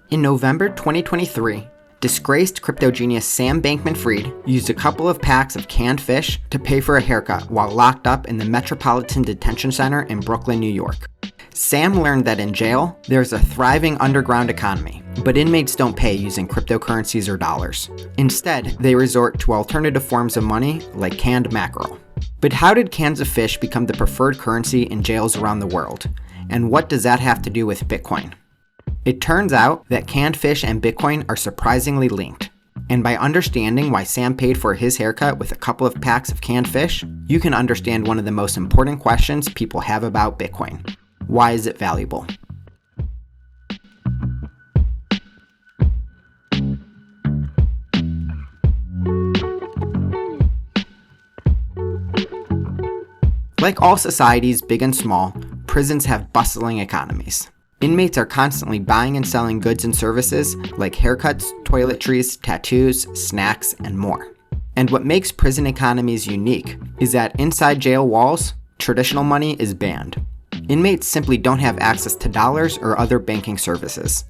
In November 2023, disgraced crypto genius Sam Bankman-Fried used a couple of packs of canned fish to pay for a haircut while locked up in the Metropolitan Detention Center in Brooklyn, New York. Sam learned that in jail, there's a thriving underground economy, but inmates don't pay using cryptocurrencies or dollars. Instead, they resort to alternative forms of money like canned mackerel. But how did cans of fish become the preferred currency in jails around the world? And what does that have to do with Bitcoin? It turns out that canned fish and Bitcoin are surprisingly linked. And by understanding why Sam paid for his haircut with a couple of packs of canned fish, you can understand one of the most important questions people have about Bitcoin. Why is it valuable? Like all societies, big and small, prisons have bustling economies. Inmates are constantly buying and selling goods and services like haircuts, toiletries, tattoos, snacks, and more. And what makes prison economies unique is that inside jail walls, traditional money is banned. Inmates simply don't have access to dollars or other banking services.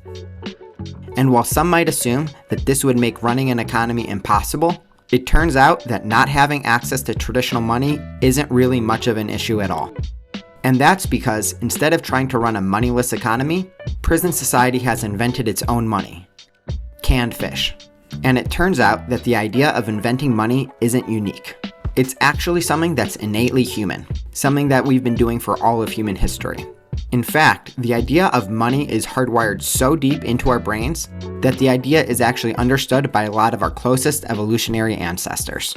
And while some might assume that this would make running an economy impossible, it turns out that not having access to traditional money isn't really much of an issue at all. And that's because instead of trying to run a moneyless economy, prison society has invented its own money: canned fish. And it turns out that the idea of inventing money isn't unique. It's actually something that's innately human, something that we've been doing for all of human history. In fact, the idea of money is hardwired so deep into our brains that the idea is actually understood by a lot of our closest evolutionary ancestors.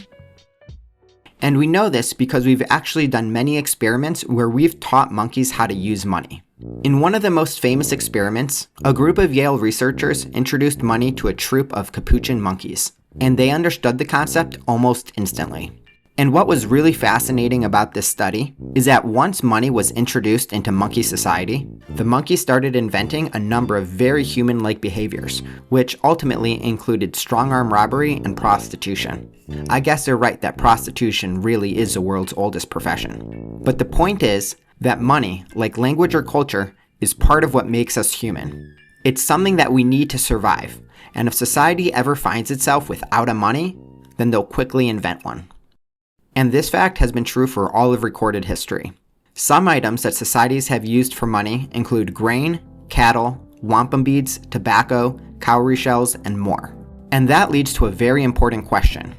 And we know this because we've actually done many experiments where we've taught monkeys how to use money. In one of the most famous experiments, a group of Yale researchers introduced money to a troop of capuchin monkeys, and they understood the concept almost instantly. And what was really fascinating about this study is that once money was introduced into monkey society, the monkeys started inventing a number of very human-like behaviors, which ultimately included strong-arm robbery and prostitution. I guess they're right that prostitution really is the world's oldest profession. But the point is that money, like language or culture, is part of what makes us human. It's something that we need to survive, and if society ever finds itself without a money, then they'll quickly invent one. And this fact has been true for all of recorded history. Some items that societies have used for money include grain, cattle, wampum beads, tobacco, cowry shells, and more. And that leads to a very important question.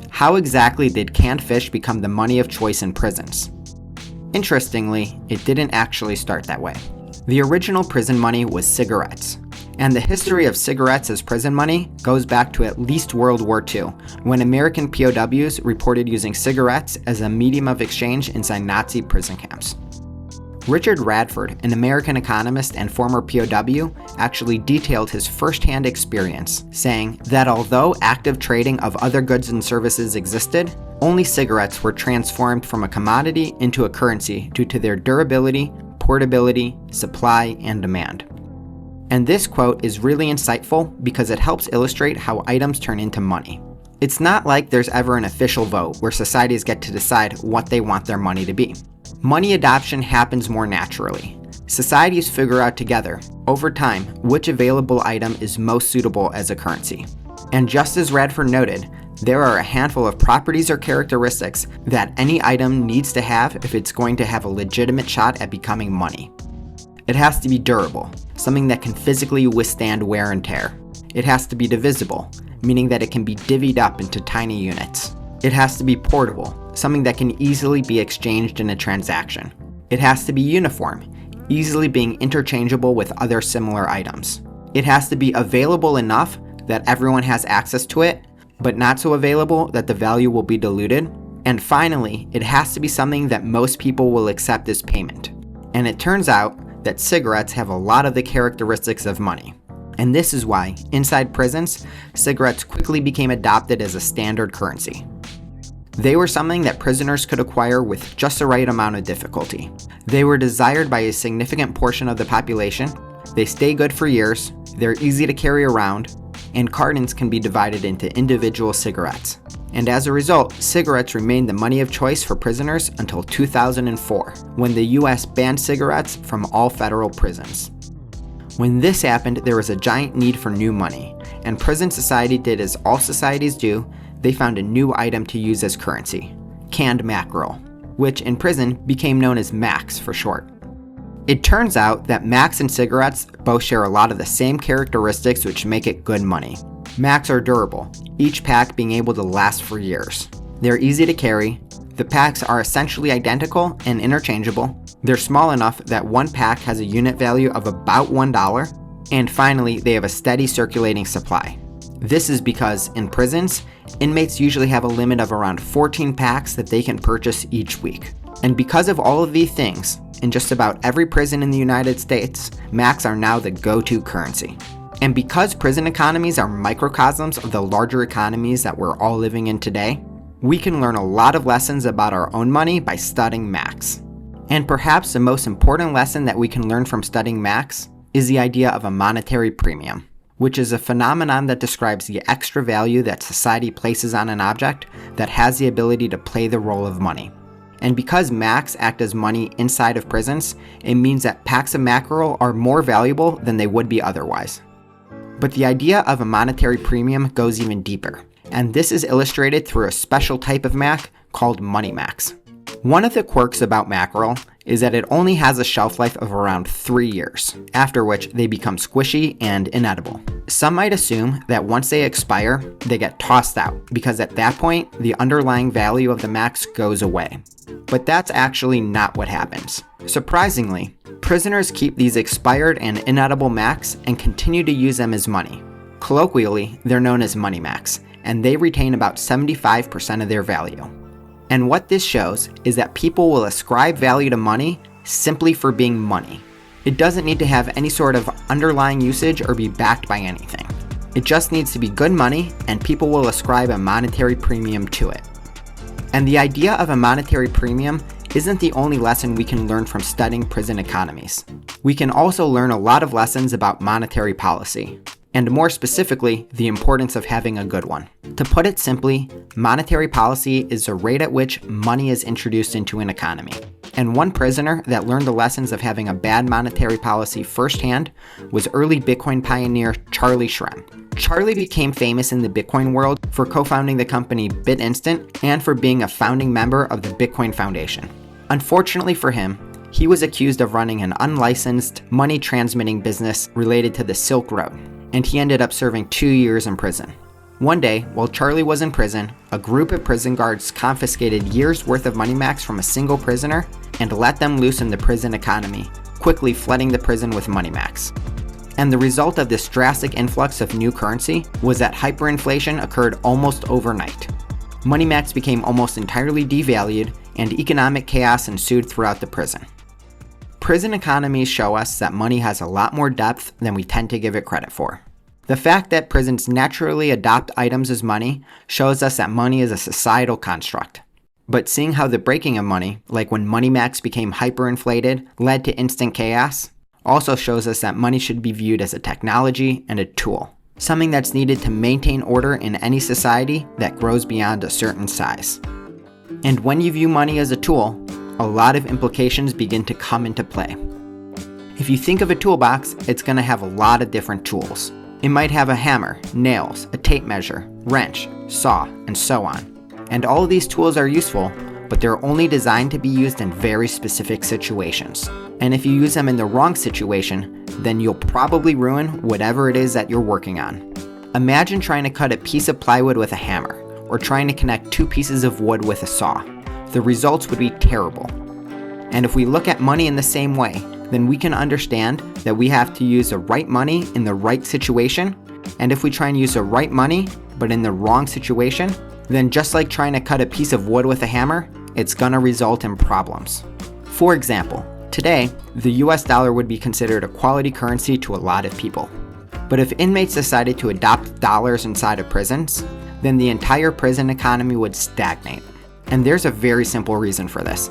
How exactly did canned fish become the money of choice in prisons? Interestingly, it didn't actually start that way. The original prison money was cigarettes. And the history of cigarettes as prison money goes back to at least World War II, when American POWs reported using cigarettes as a medium of exchange inside Nazi prison camps. Richard Radford, an American economist and former POW, actually detailed his first-hand experience, saying that although active trading of other goods and services existed, only cigarettes were transformed from a commodity into a currency due to their durability, portability, supply, and demand. And this quote is really insightful because it helps illustrate how items turn into money. It's not like there's ever an official vote where societies get to decide what they want their money to be. Money adoption happens more naturally. Societies figure out together, over time, which available item is most suitable as a currency. And just as Radford noted, there are a handful of properties or characteristics that any item needs to have if it's going to have a legitimate shot at becoming money. It has to be durable, something that can physically withstand wear and tear. It has to be divisible, meaning that it can be divvied up into tiny units. It has to be portable, something that can easily be exchanged in a transaction. It has to be uniform, easily being interchangeable with other similar items. It has to be available enough that everyone has access to it, but not so available that the value will be diluted. And finally, it has to be something that most people will accept as payment. And it turns out that cigarettes have a lot of the characteristics of money. And this is why, inside prisons, cigarettes quickly became adopted as a standard currency. They were something that prisoners could acquire with just the right amount of difficulty. They were desired by a significant portion of the population, they stay good for years, they're easy to carry around, and cartons can be divided into individual cigarettes. And as a result, cigarettes remained the money of choice for prisoners until 2004, when the US banned cigarettes from all federal prisons. When this happened, there was a giant need for new money, and prison society did as all societies do. They found a new item to use as currency, canned mackerel, which in prison became known as Macs for short. It turns out that Macs and cigarettes both share a lot of the same characteristics which make it good money. Macs are durable, each pack being able to last for years. They're easy to carry. The packs are essentially identical and interchangeable. They're small enough that one pack has a unit value of about $1. And finally, they have a steady circulating supply. This is because in prisons, inmates usually have a limit of around 14 packs that they can purchase each week. And because of all of these things, in just about every prison in the United States, Macs are now the go-to currency. And because prison economies are microcosms of the larger economies that we're all living in today, we can learn a lot of lessons about our own money by studying Macs. And perhaps the most important lesson that we can learn from studying Macs is the idea of a monetary premium, which is a phenomenon that describes the extra value that society places on an object that has the ability to play the role of money. And because Macs act as money inside of prisons, it means that packs of mackerel are more valuable than they would be otherwise. But the idea of a monetary premium goes even deeper, and this is illustrated through a special type of Mac called money Macs. One of the quirks about mackerel is that it only has a shelf life of around 3 years, after which they become squishy and inedible. Some might assume that once they expire, they get tossed out, because at that point, the underlying value of the Macs goes away. But that's actually not what happens. Surprisingly, prisoners keep these expired and inedible Macs and continue to use them as money. Colloquially, they're known as money Macs, and they retain about 75% of their value. And what this shows is that people will ascribe value to money simply for being money. It doesn't need to have any sort of underlying usage or be backed by anything. It just needs to be good money, and people will ascribe a monetary premium to it. And the idea of a monetary premium isn't the only lesson we can learn from studying prison economies. We can also learn a lot of lessons about monetary policy, and more specifically, the importance of having a good one. To put it simply, monetary policy is the rate at which money is introduced into an economy. And one prisoner that learned the lessons of having a bad monetary policy firsthand was early Bitcoin pioneer Charlie Shrem. Charlie became famous in the Bitcoin world for co-founding the company BitInstant and for being a founding member of the Bitcoin Foundation. Unfortunately for him, he was accused of running an unlicensed money transmitting business related to the Silk Road, and he ended up serving 2 years in prison. One day, while Charlie was in prison, a group of prison guards confiscated years' worth of money Macs from a single prisoner and let them loose in the prison economy, quickly flooding the prison with money Macs. And the result of this drastic influx of new currency was that hyperinflation occurred almost overnight. Money Macs became almost entirely devalued, and economic chaos ensued throughout the prison. Prison economies show us that money has a lot more depth than we tend to give it credit for. The fact that prisons naturally adopt items as money shows us that money is a societal construct. But seeing how the breaking of money, like when money Macs became hyperinflated, led to instant chaos, also shows us that money should be viewed as a technology and a tool, something that's needed to maintain order in any society that grows beyond a certain size. And when you view money as a tool, a lot of implications begin to come into play. If you think of a toolbox, it's going to have a lot of different tools. It might have a hammer, nails, a tape measure, wrench, saw, and so on. And all of these tools are useful, but they're only designed to be used in very specific situations. And if you use them in the wrong situation, then you'll probably ruin whatever it is that you're working on. Imagine trying to cut a piece of plywood with a hammer, or trying to connect 2 pieces of wood with a saw. The results would be terrible. And if we look at money in the same way, then we can understand that we have to use the right money in the right situation. And if we try and use the right money, but in the wrong situation, then just like trying to cut a piece of wood with a hammer, it's gonna result in problems. For example, today, the US dollar would be considered a quality currency to a lot of people. But if inmates decided to adopt dollars inside of prisons, then the entire prison economy would stagnate. And there's a very simple reason for this.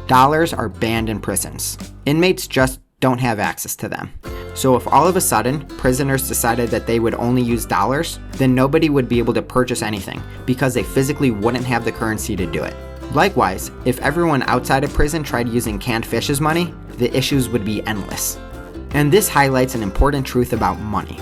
Dollars are banned in prisons. Inmates just don't have access to them. So if all of a sudden prisoners decided that they would only use dollars, then nobody would be able to purchase anything because they physically wouldn't have the currency to do it. Likewise, if everyone outside of prison tried using canned fish as money, the issues would be endless. And this highlights an important truth about money.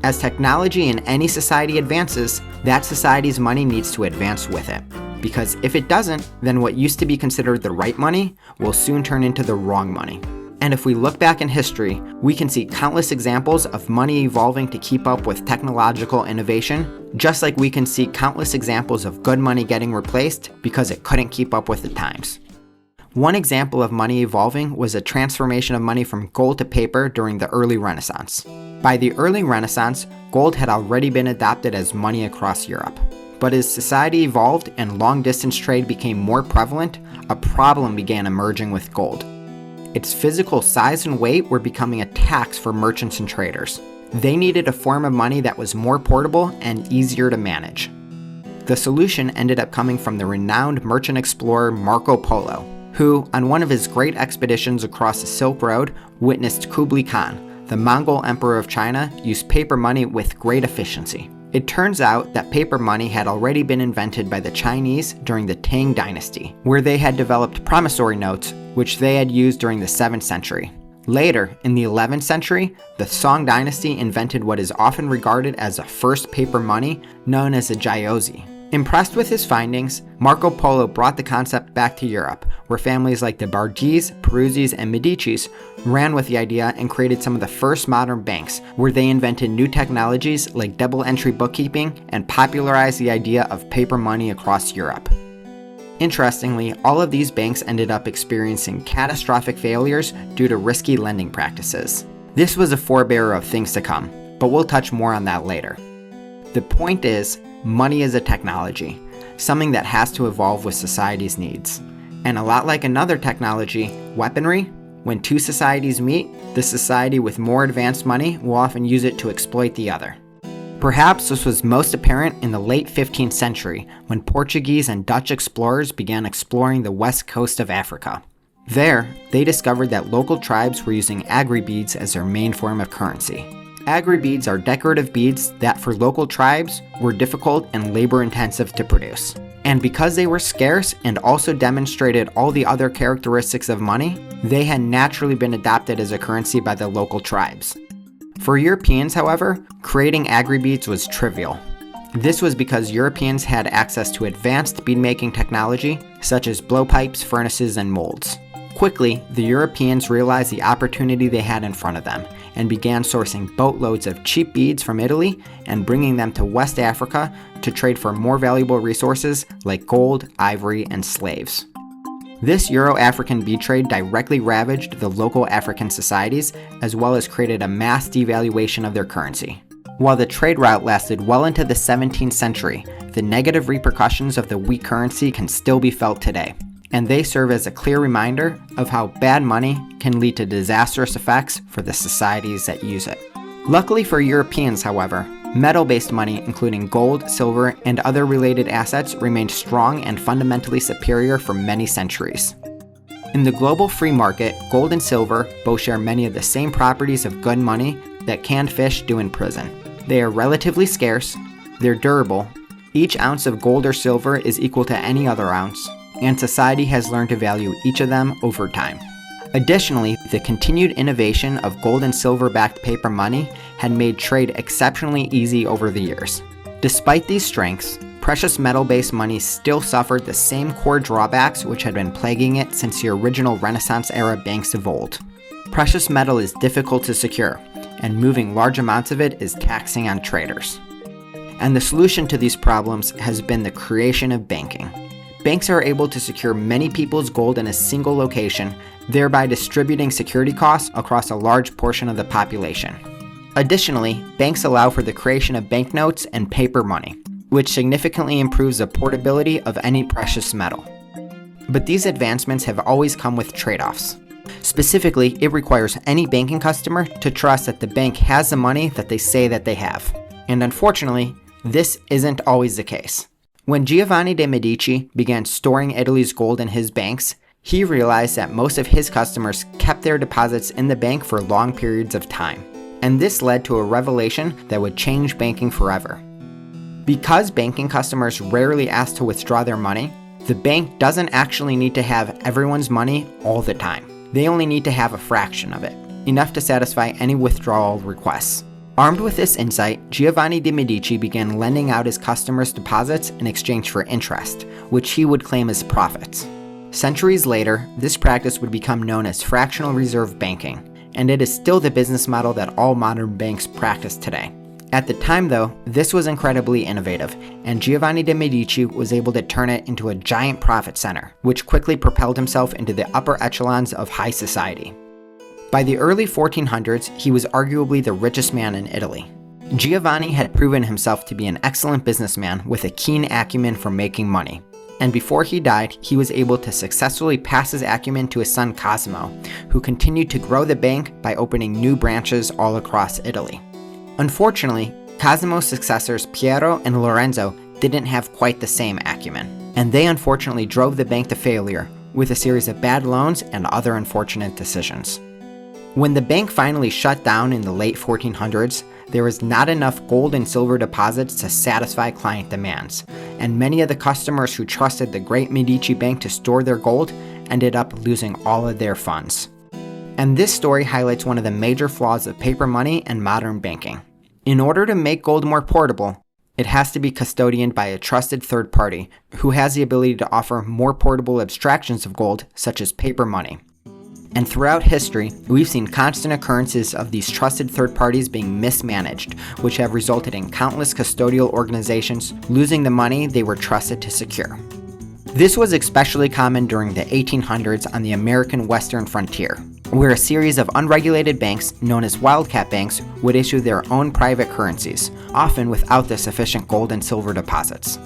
As technology in any society advances, that society's money needs to advance with it. Because if it doesn't, then what used to be considered the right money will soon turn into the wrong money. And if we look back in history, we can see countless examples of money evolving to keep up with technological innovation, just like we can see countless examples of good money getting replaced because it couldn't keep up with the times. One example of money evolving was a transformation of money from gold to paper during the early Renaissance. By the early Renaissance, gold had already been adopted as money across Europe. But as society evolved and long-distance trade became more prevalent, a problem began emerging with gold. Its physical size and weight were becoming a tax for merchants and traders. They needed a form of money that was more portable and easier to manage. The solution ended up coming from the renowned merchant explorer Marco Polo, who, on one of his great expeditions across the Silk Road, witnessed Kublai Khan, the Mongol emperor of China, use paper money with great efficiency. It turns out that paper money had already been invented by the Chinese during the Tang Dynasty, where they had developed promissory notes, which they had used during the 7th century. Later, in the 11th century, the Song Dynasty invented what is often regarded as a first paper money, known as a jiaozi. Impressed with his findings, Marco Polo brought the concept back to Europe, where families like the Borghese, Peruzzis, and Medicis ran with the idea and created some of the first modern banks, where they invented new technologies like double-entry bookkeeping and popularized the idea of paper money across Europe. Interestingly, all of these banks ended up experiencing catastrophic failures due to risky lending practices. This was a forebearer of things to come, but we'll touch more on that later. The point is, money is a technology, something that has to evolve with society's needs. And a lot like another technology, weaponry, when two societies meet, the society with more advanced money will often use it to exploit the other. Perhaps this was most apparent in the late 15th century when Portuguese and Dutch explorers began exploring the west coast of Africa. There, they discovered that local tribes were using agri-beads as their main form of currency. Agri-beads are decorative beads that for local tribes were difficult and labor-intensive to produce. And because they were scarce and also demonstrated all the other characteristics of money, they had naturally been adopted as a currency by the local tribes. For Europeans, however, creating agri-beads was trivial. This was because Europeans had access to advanced bead-making technology such as blowpipes, furnaces, and molds. Quickly, the Europeans realized the opportunity they had in front of them and began sourcing boatloads of cheap beads from Italy and bringing them to West Africa to trade for more valuable resources like gold, ivory, and slaves. This Euro-African bead trade directly ravaged the local African societies as well as created a mass devaluation of their currency. While the trade route lasted well into the 17th century, the negative repercussions of the weak currency can still be felt today. And they serve as a clear reminder of how bad money can lead to disastrous effects for the societies that use it. Luckily for Europeans, however, metal-based money, including gold, silver, and other related assets, remained strong and fundamentally superior for many centuries. In the global free market, gold and silver both share many of the same properties of good money that canned fish do in prison. They are relatively scarce, they're durable, each ounce of gold or silver is equal to any other ounce, and society has learned to value each of them over time. Additionally, the continued innovation of gold and silver-backed paper money had made trade exceptionally easy over the years. Despite these strengths, precious metal-based money still suffered the same core drawbacks which had been plaguing it since the original Renaissance-era banks of old. Precious metal is difficult to secure, and moving large amounts of it is taxing on traders. And the solution to these problems has been the creation of banking. Banks are able to secure many people's gold in a single location, thereby distributing security costs across a large portion of the population. Additionally, banks allow for the creation of banknotes and paper money, which significantly improves the portability of any precious metal. But these advancements have always come with trade-offs. Specifically, it requires any banking customer to trust that the bank has the money that they say that they have. And unfortunately, this isn't always the case. When Giovanni de' Medici began storing Italy's gold in his banks, he realized that most of his customers kept their deposits in the bank for long periods of time. And this led to a revelation that would change banking forever. Because banking customers rarely ask to withdraw their money, the bank doesn't actually need to have everyone's money all the time. They only need to have a fraction of it. enough to satisfy any withdrawal requests. Armed with this insight, Giovanni de' Medici began lending out his customers deposits in exchange for interest, which he would claim as profits. Centuries later, this practice would become known as fractional reserve banking, and it is still the business model that all modern banks practice today. At the time, though, this was incredibly innovative, and Giovanni de' Medici was able to turn it into a giant profit center, which quickly propelled himself into the upper echelons of high society. By the early 1400s, he was arguably the richest man in Italy. Giovanni had proven himself to be an excellent businessman with a keen acumen for making money. And before he died, he was able to successfully pass his acumen to his son Cosimo, who continued to grow the bank by opening new branches all across Italy. Unfortunately, Cosimo's successors Piero and Lorenzo didn't have quite the same acumen, and they unfortunately drove the bank to failure with a series of bad loans and other unfortunate decisions. When the bank finally shut down in the late 1400s, there was not enough gold and silver deposits to satisfy client demands, and many of the customers who trusted the great Medici Bank to store their gold ended up losing all of their funds. And this story highlights one of the major flaws of paper money and modern banking. In order to make gold more portable, it has to be custodianed by a trusted third party who has the ability to offer more portable abstractions of gold, such as paper money. And throughout history, we've seen constant occurrences of these trusted third parties being mismanaged, which have resulted in countless custodial organizations losing the money they were trusted to secure. This was especially common during the 1800s on the American Western frontier, where a series of unregulated banks, known as wildcat banks, would issue their own private currencies, often without the sufficient gold and silver deposits.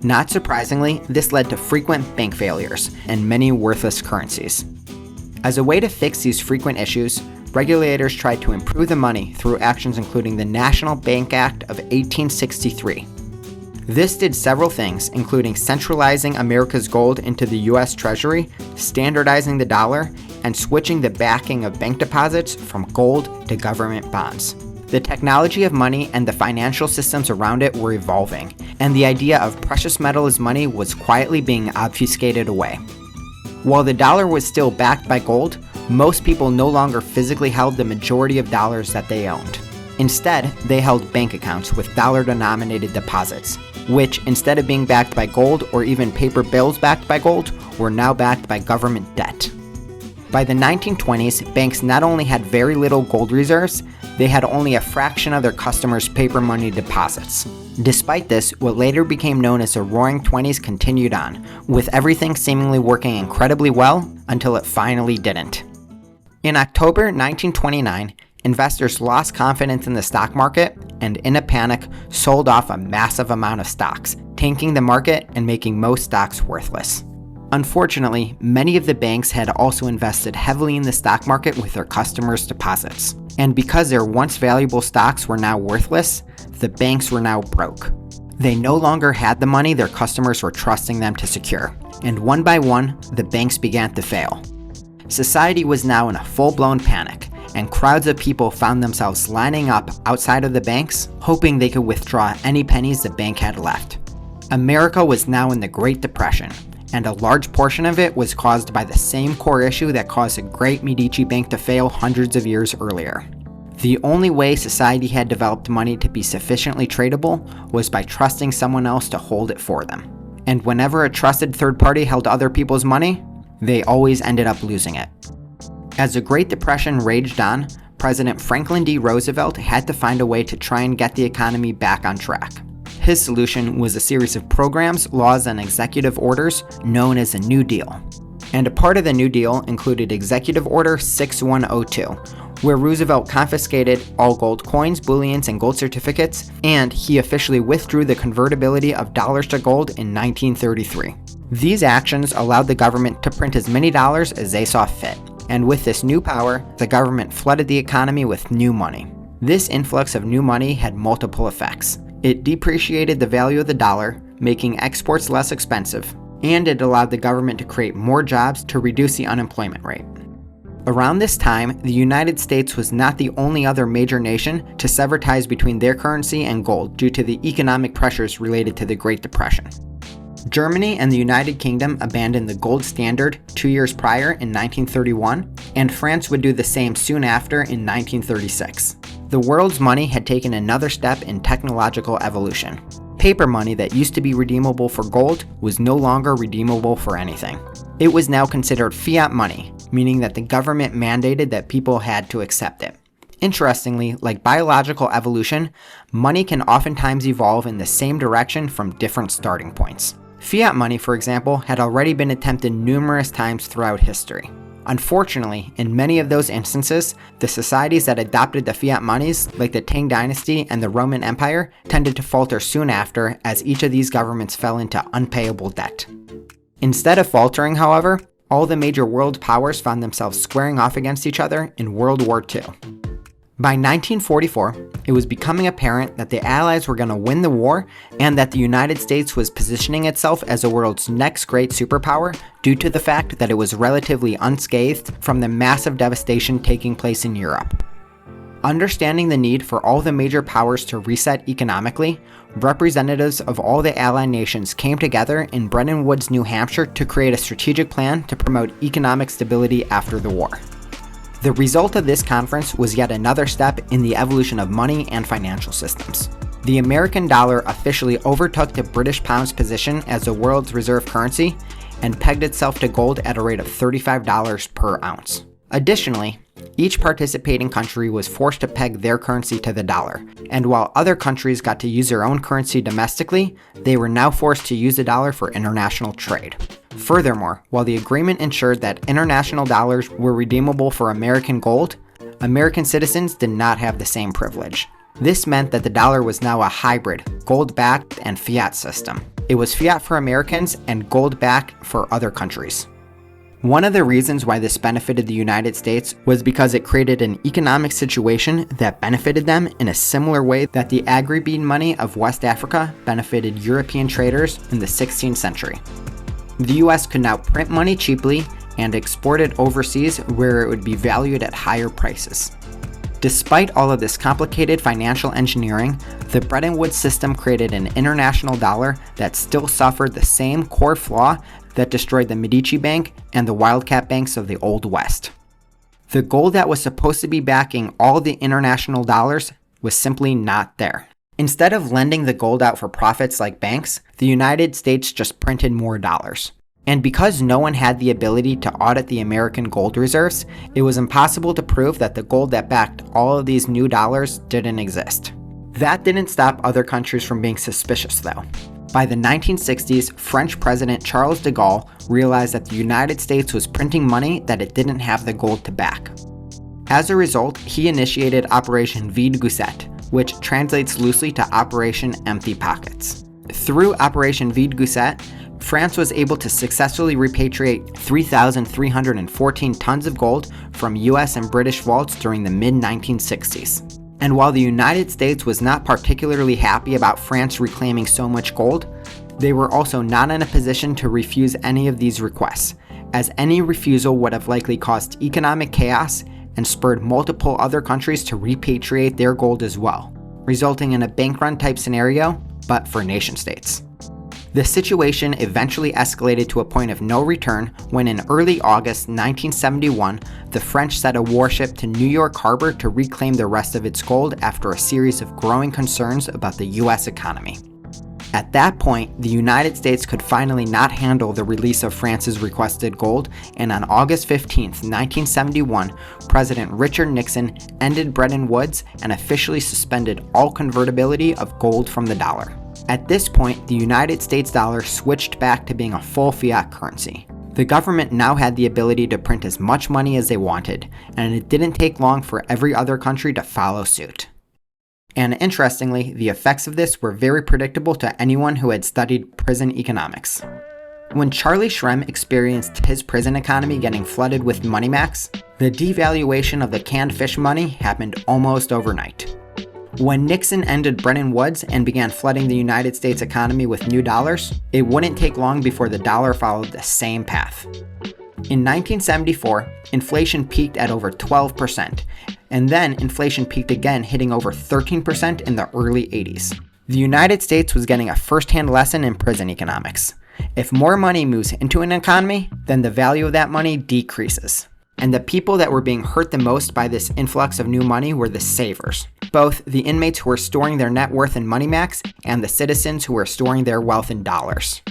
Not surprisingly, this led to frequent bank failures and many worthless currencies. As a way to fix these frequent issues, regulators tried to improve the money through actions including the National Bank Act of 1863. This did several things, including centralizing America's gold into the U.S. Treasury, standardizing the dollar, and switching the backing of bank deposits from gold to government bonds. The technology of money and the financial systems around it were evolving, and the idea of precious metal as money was quietly being obfuscated away. While the dollar was still backed by gold, most people no longer physically held the majority of dollars that they owned. Instead, they held bank accounts with dollar-denominated deposits, which, instead of being backed by gold or even paper bills backed by gold, were now backed by government debt. By the 1920s, banks not only had very little gold reserves, they had only a fraction of their customers' paper money deposits. Despite this, what later became known as the Roaring Twenties continued on, with everything seemingly working incredibly well until it finally didn't. In October 1929, investors lost confidence in the stock market and, in a panic, sold off a massive amount of stocks, tanking the market and making most stocks worthless. Unfortunately, many of the banks had also invested heavily in the stock market with their customers' deposits. And because their once valuable stocks were now worthless, the banks were now broke. They no longer had the money their customers were trusting them to secure, and one by one, the banks began to fail. Society was now in a full-blown panic, and crowds of people found themselves lining up outside of the banks, hoping they could withdraw any pennies the bank had left. America was now in the Great Depression, and a large portion of it was caused by the same core issue that caused the great Medici Bank to fail hundreds of years earlier. The only way society had developed money to be sufficiently tradable was by trusting someone else to hold it for them. And whenever a trusted third party held other people's money, they always ended up losing it. As the Great Depression raged on, President Franklin D. Roosevelt had to find a way to try and get the economy back on track. His solution was a series of programs, laws, and executive orders known as the New Deal. And a part of the New Deal included Executive Order 6102, where Roosevelt confiscated all gold coins, bullions, and gold certificates, and he officially withdrew the convertibility of dollars to gold in 1933. These actions allowed the government to print as many dollars as they saw fit, and with this new power, the government flooded the economy with new money. This influx of new money had multiple effects. It depreciated the value of the dollar, making exports less expensive, and it allowed the government to create more jobs to reduce the unemployment rate. Around this time, the United States was not the only other major nation to sever ties between their currency and gold due to the economic pressures related to the Great Depression. Germany and the United Kingdom abandoned the gold standard 2 years prior in 1931, and France would do the same soon after in 1936. The world's money had taken another step in technological evolution. Paper money that used to be redeemable for gold was no longer redeemable for anything. It was now considered fiat money, meaning that the government mandated that people had to accept it. Interestingly, like biological evolution, money can oftentimes evolve in the same direction from different starting points. Fiat money, for example, had already been attempted numerous times throughout history. Unfortunately, in many of those instances, the societies that adopted the fiat monies, like the Tang Dynasty and the Roman Empire, tended to falter soon after as each of these governments fell into unpayable debt. Instead of faltering, however, all the major world powers found themselves squaring off against each other in World War II. By 1944, it was becoming apparent that the Allies were going to win the war and that the United States was positioning itself as the world's next great superpower due to the fact that it was relatively unscathed from the massive devastation taking place in Europe. Understanding the need for all the major powers to reset economically, representatives of all the Allied nations came together in Bretton Woods, New Hampshire to create a strategic plan to promote economic stability after the war. The result of this conference was yet another step in the evolution of money and financial systems. The American dollar officially overtook the British pound's position as the world's reserve currency and pegged itself to gold at a rate of $35 per ounce. Additionally, each participating country was forced to peg their currency to the dollar, and while other countries got to use their own currency domestically, they were now forced to use the dollar for international trade. Furthermore, while the agreement ensured that international dollars were redeemable for American gold, American citizens did not have the same privilege. This meant that the dollar was now a hybrid, gold-backed and fiat system. It was fiat for Americans and gold-backed for other countries. One of the reasons why this benefited the United States was because it created an economic situation that benefited them in a similar way that the agri-bean money of West Africa benefited European traders in the 16th century. The US could now print money cheaply and export it overseas where it would be valued at higher prices. Despite all of this complicated financial engineering, the Bretton Woods system created an international dollar that still suffered the same core flaw that destroyed the Medici Bank and the Wildcat banks of the Old West. The gold that was supposed to be backing all the international dollars was simply not there. Instead of lending the gold out for profits like banks, the United States just printed more dollars. And because no one had the ability to audit the American gold reserves, it was impossible to prove that the gold that backed all of these new dollars didn't exist. That didn't stop other countries from being suspicious, though. By the 1960s, French President Charles de Gaulle realized that the United States was printing money that it didn't have the gold to back. As a result, he initiated Operation Vide Gousset, which translates loosely to Operation Empty Pockets. Through Operation Vide Gousset, France was able to successfully repatriate 3,314 tons of gold from US and British vaults during the mid-1960s. And while the United States was not particularly happy about France reclaiming so much gold, they were also not in a position to refuse any of these requests, as any refusal would have likely caused economic chaos and spurred multiple other countries to repatriate their gold as well, resulting in a bank run type scenario, but for nation states. The situation eventually escalated to a point of no return when in early August 1971, the French sent a warship to New York Harbor to reclaim the rest of its gold after a series of growing concerns about the US economy. At that point, the United States could finally not handle the release of France's requested gold, and on August 15, 1971, President Richard Nixon ended Bretton Woods and officially suspended all convertibility of gold from the dollar. At this point, the United States dollar switched back to being a full fiat currency. The government now had the ability to print as much money as they wanted, and it didn't take long for every other country to follow suit. And interestingly, the effects of this were very predictable to anyone who had studied prison economics. When Charlie Shrem experienced his prison economy getting flooded with money max, the devaluation of the canned fish money happened almost overnight. When Nixon ended Bretton Woods and began flooding the United States economy with new dollars, it wouldn't take long before the dollar followed the same path. In 1974, inflation peaked at over 12%, and then inflation peaked again, hitting over 13% in the early 80s. The United States was getting a first-hand lesson in prison economics. If more money moves into an economy, then the value of that money decreases. And the people that were being hurt the most by this influx of new money were the savers, both the inmates who were storing their net worth in money max and the citizens who were storing their wealth in dollars.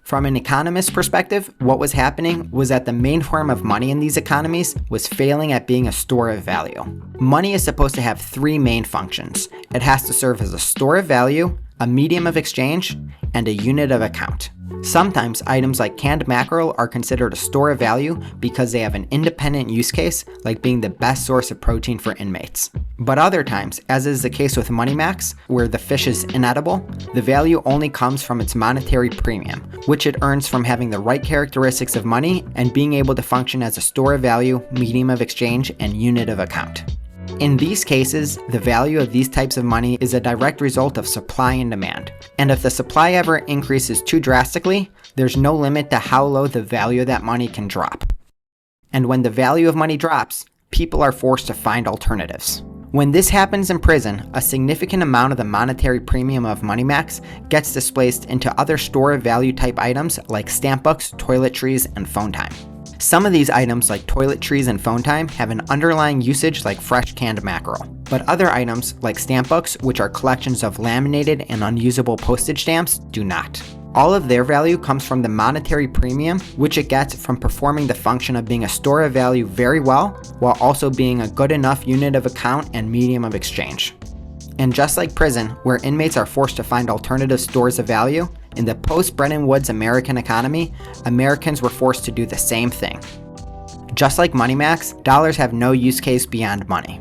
From an economist's perspective, what was happening was that the main form of money in these economies was failing at being a store of value. Money is supposed to have three main functions. It has to serve as a store of value, a medium of exchange, and a unit of account. Sometimes items like canned mackerel are considered a store of value because they have an independent use case, like being the best source of protein for inmates. But other times, as is the case with Money Max, where the fish is inedible, the value only comes from its monetary premium, which it earns from having the right characteristics of money and being able to function as a store of value, medium of exchange, and unit of account. In these cases, the value of these types of money is a direct result of supply and demand. And if the supply ever increases too drastically, there's no limit to how low the value of that money can drop. And when the value of money drops, people are forced to find alternatives. When this happens in prison, a significant amount of the monetary premium of Money Max gets displaced into other store of value type items like stamp books, toiletries, and phone time. Some of these items like toiletries and phone time have an underlying usage like fresh canned mackerel. But other items like stamp books, which are collections of laminated and unusable postage stamps, do not. All of their value comes from the monetary premium, which it gets from performing the function of being a store of value very well, while also being a good enough unit of account and medium of exchange. And just like prison, where inmates are forced to find alternative stores of value, in the post-Bretton Woods American economy, Americans were forced to do the same thing. Just like Money Max, dollars have no use case beyond money.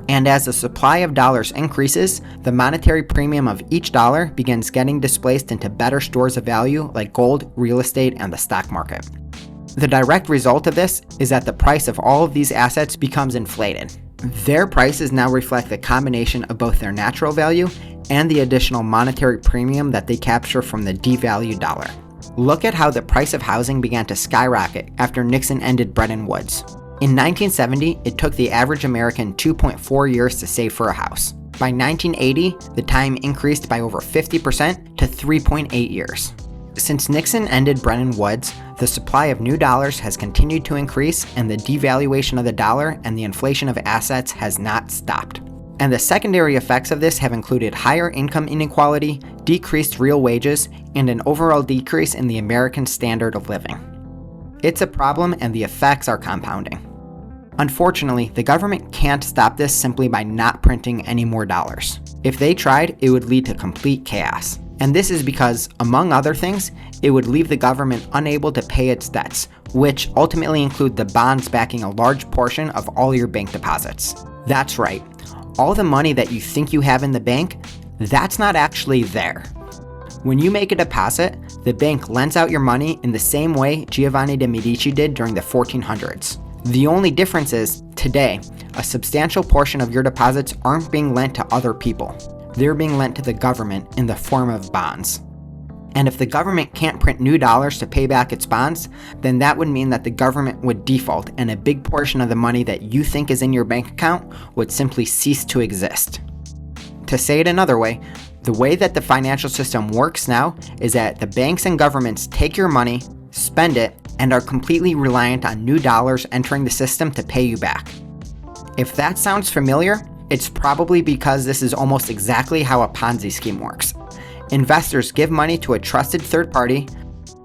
And as the supply of dollars increases, the monetary premium of each dollar begins getting displaced into better stores of value like gold, real estate, and the stock market. The direct result of this is that the price of all of these assets becomes inflated. Their prices now reflect the combination of both their natural value and the additional monetary premium that they capture from the devalued dollar. Look at how the price of housing began to skyrocket after Nixon ended Bretton Woods. In 1970, it took the average American 2.4 years to save for a house. By 1980, the time increased by over 50% to 3.8 years. Since Nixon ended Bretton Woods, the supply of new dollars has continued to increase, and the devaluation of the dollar and the inflation of assets has not stopped. And the secondary effects of this have included higher income inequality, decreased real wages, and an overall decrease in the American standard of living. It's a problem, and the effects are compounding. Unfortunately, the government can't stop this simply by not printing any more dollars. If they tried, it would lead to complete chaos. And this is because, among other things, it would leave the government unable to pay its debts, which ultimately include the bonds backing a large portion of all your bank deposits. That's right. All the money that you think you have in the bank, that's not actually there. When you make a deposit, the bank lends out your money in the same way Giovanni de Medici did during the 1400s. The only difference is, today, a substantial portion of your deposits aren't being lent to other people. They're being lent to the government in the form of bonds. And if the government can't print new dollars to pay back its bonds, then that would mean that the government would default, and a big portion of the money that you think is in your bank account would simply cease to exist. To say it another way, the way that the financial system works now is that the banks and governments take your money, spend it, and are completely reliant on new dollars entering the system to pay you back. If that sounds familiar, it's probably because this is almost exactly how a Ponzi scheme works. Investors give money to a trusted third party,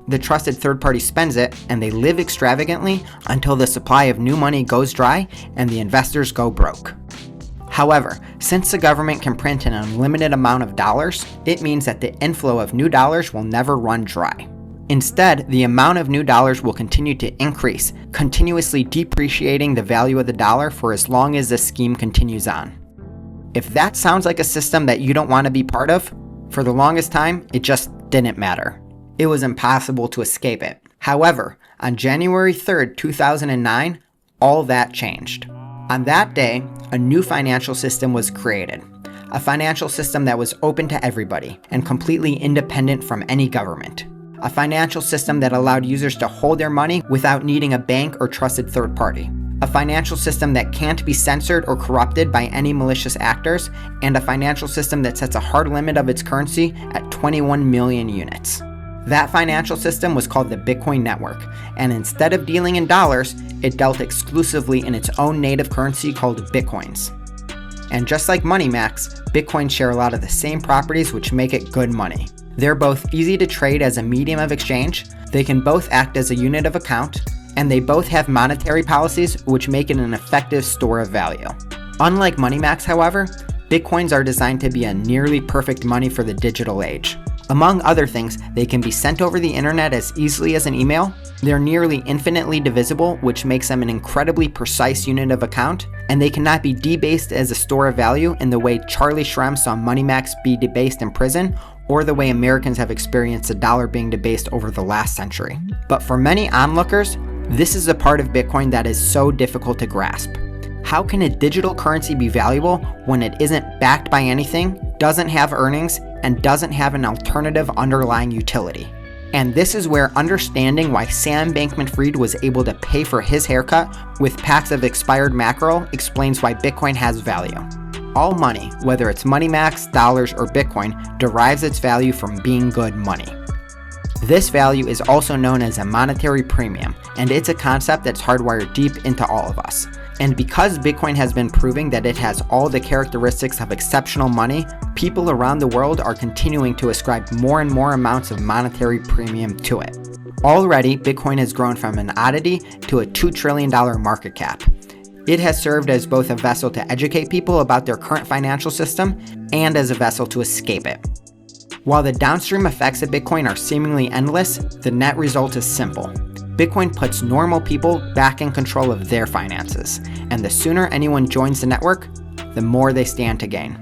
the trusted third party spends it, and they live extravagantly until the supply of new money goes dry and the investors go broke. However, since the government can print an unlimited amount of dollars, it means that the inflow of new dollars will never run dry. Instead, the amount of new dollars will continue to increase, continuously depreciating the value of the dollar for as long as the scheme continues on. If that sounds like a system that you don't want to be part of, for the longest time, it just didn't matter. It was impossible to escape it. However, on January 3rd, 2009, all that changed. On that day, a new financial system was created. A financial system that was open to everybody and completely independent from any government. A financial system that allowed users to hold their money without needing a bank or trusted third party. A financial system that can't be censored or corrupted by any malicious actors, and a financial system that sets a hard limit of its currency at 21 million units. That financial system was called the Bitcoin network, and instead of dealing in dollars, it dealt exclusively in its own native currency called Bitcoins. And just like money max, Bitcoins share a lot of the same properties which make it good money. They're both easy to trade as a medium of exchange, they can both act as a unit of account, and they both have monetary policies which make it an effective store of value. Unlike money max, however, Bitcoins are designed to be a nearly perfect money for the digital age. Among other things, they can be sent over the internet as easily as an email, they're nearly infinitely divisible, which makes them an incredibly precise unit of account, and they cannot be debased as a store of value in the way Charlie Shrem saw money max be debased in prison, or the way Americans have experienced the dollar being debased over the last century. But for many onlookers, this is a part of Bitcoin that is so difficult to grasp. How can a digital currency be valuable when it isn't backed by anything, doesn't have earnings, and doesn't have an alternative underlying utility? And this is where understanding why Sam Bankman-Fried was able to pay for his haircut with packs of expired mackerel explains why Bitcoin has value. All money, whether it's money max, dollars, or Bitcoin, derives its value from being good money. This value is also known as a monetary premium, and it's a concept that's hardwired deep into all of us. And because Bitcoin has been proving that it has all the characteristics of exceptional money, people around the world are continuing to ascribe more and more amounts of monetary premium to it. Already, Bitcoin has grown from an oddity to a $2 trillion market cap. It has served as both a vessel to educate people about their current financial system and as a vessel to escape it. While the downstream effects of Bitcoin are seemingly endless, the net result is simple. Bitcoin puts normal people back in control of their finances, and the sooner anyone joins the network, the more they stand to gain.